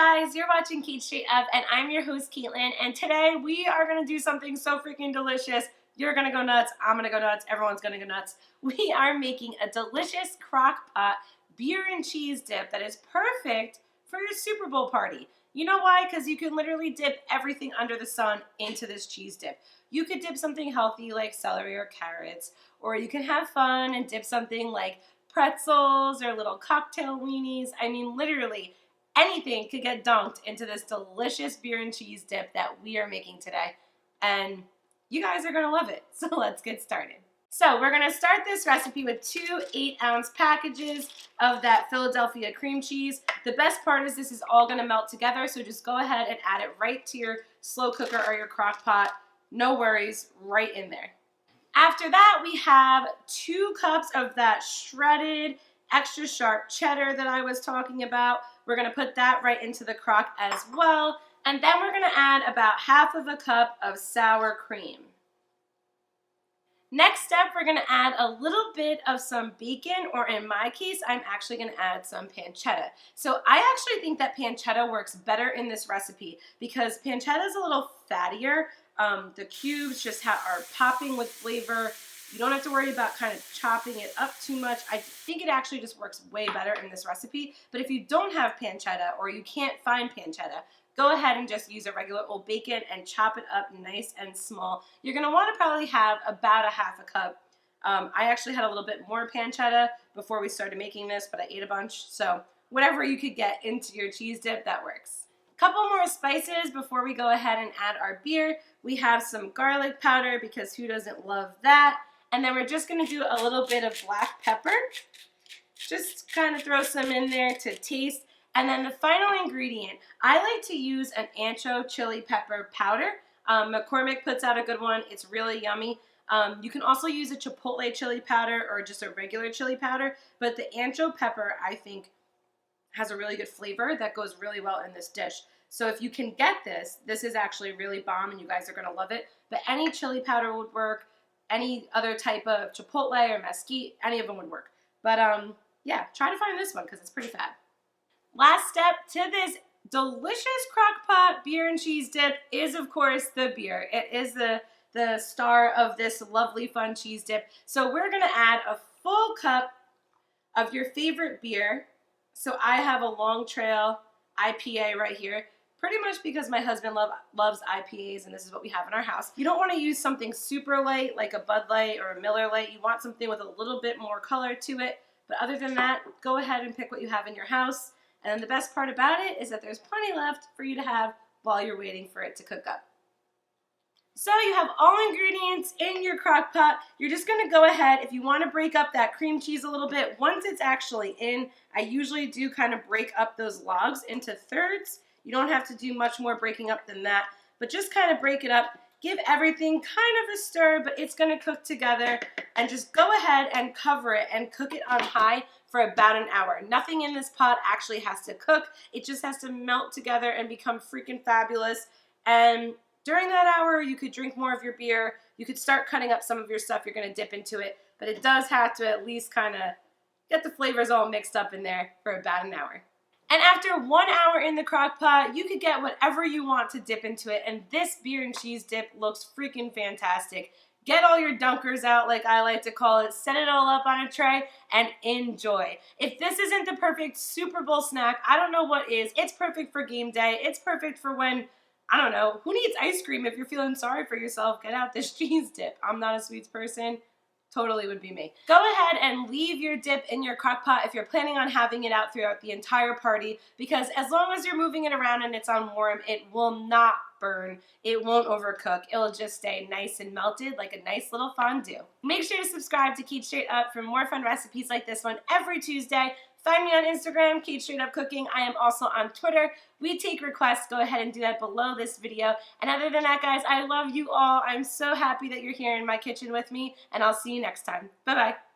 guys, you're watching Cait Straight Up, and I'm your host, Caitlin, and today we are going to do something so freaking delicious. You're going to go nuts, I'm going to go nuts, everyone's going to go nuts. We are making a delicious crock pot beer and cheese dip that is perfect for your Super Bowl party. You know why? Because you can literally dip everything under the sun into this cheese dip. You could dip something healthy like celery or carrots, or you can have fun and dip something like pretzels or little cocktail weenies. I mean, literally anything could get dunked into this delicious beer and cheese dip that we are making today. And you guys are going to love it. So let's get started. So we're going to start this recipe with 2 8-ounce packages of that Philadelphia cream cheese. The best part is this is all going to melt together, so just go ahead and add it right to your slow cooker or your crock pot. No worries, right in there. After that, we have 2 cups of that shredded, extra sharp cheddar that I was talking about. We're going to put that right into the crock as well. And then we're going to add about half of a cup of sour cream. Next step, we're going to add a little bit of some bacon, or in my case, I'm actually going to add some pancetta. So I actually think that pancetta works better in this recipe because pancetta is a little fattier. The cubes just are popping with flavor. You don't have to worry about kind of chopping it up too much. I think it actually just works way better in this recipe. But if you don't have pancetta or you can't find pancetta, go ahead and just use a regular old bacon and chop it up nice and small. You're going to want to probably have about a half a cup. I actually had a little bit more pancetta before we started making this, but I ate a bunch. So whatever you could get into your cheese dip, that works. Couple more spices before we go ahead and add our beer. We have some garlic powder because who doesn't love that? And then we're just going to do a little bit of black pepper. Just kind of throw some in there to taste. And then the final ingredient, I like to use an ancho chili pepper powder. McCormick puts out a good one. It's really yummy. You can also use a chipotle chili powder or just a regular chili powder. But the ancho pepper, I think, has a really good flavor that goes really well in this dish. So if you can get this, this is actually really bomb and you guys are going to love it. But any chili powder would work. Any other type of chipotle or mesquite, any of them would work. But yeah, try to find this one because it's pretty fat. Last step to this delicious crock pot beer and cheese dip is, of course, the beer. It is the star of this lovely fun cheese dip. So we're going to add a full cup of your favorite beer. So I have a Long Trail IPA right here. Pretty much because my husband loves IPAs and this is what we have in our house. You don't want to use something super light like a Bud Light or a Miller Lite. You want something with a little bit more color to it. But other than that, go ahead and pick what you have in your house. And the best part about it is that there's plenty left for you to have while you're waiting for it to cook up. So you have all ingredients in your crock pot. You're just going to go ahead, if you want to break up that cream cheese a little bit, once it's actually in, I usually do kind of break up those logs into thirds. You don't have to do much more breaking up than that, but just kind of break it up. Give everything kind of a stir, but it's going to cook together. And just go ahead and cover it and cook it on high for about an hour. Nothing in this pot actually has to cook. It just has to melt together and become freaking fabulous. And during that hour, you could drink more of your beer. You could start cutting up some of your stuff you're going to dip into it, but it does have to at least kind of get the flavors all mixed up in there for about an hour. And after 1 hour in the crock pot, you could get whatever you want to dip into it. And this beer and cheese dip looks freaking fantastic. Get all your dunkers out, like I like to call it. Set it all up on a tray and enjoy. If this isn't the perfect Super Bowl snack, I don't know what is. It's perfect for game day. It's perfect for when, I don't know, who needs ice cream if you're feeling sorry for yourself? Get out this cheese dip. I'm not a sweets person. Totally would be me. Go ahead and leave your dip in your crock pot if you're planning on having it out throughout the entire party, because as long as you're moving it around and it's on warm, it will not burn. It won't overcook. It'll just stay nice and melted like a nice little fondue. Make sure to subscribe to Cait Straight Up for more fun recipes like this one every Tuesday. Find me on Instagram, Cait Straight Up Cooking. I am also on Twitter. We take requests. Go ahead and do that below this video. And other than that, guys, I love you all. I'm so happy that you're here in my kitchen with me, and I'll see you next time. Bye-bye.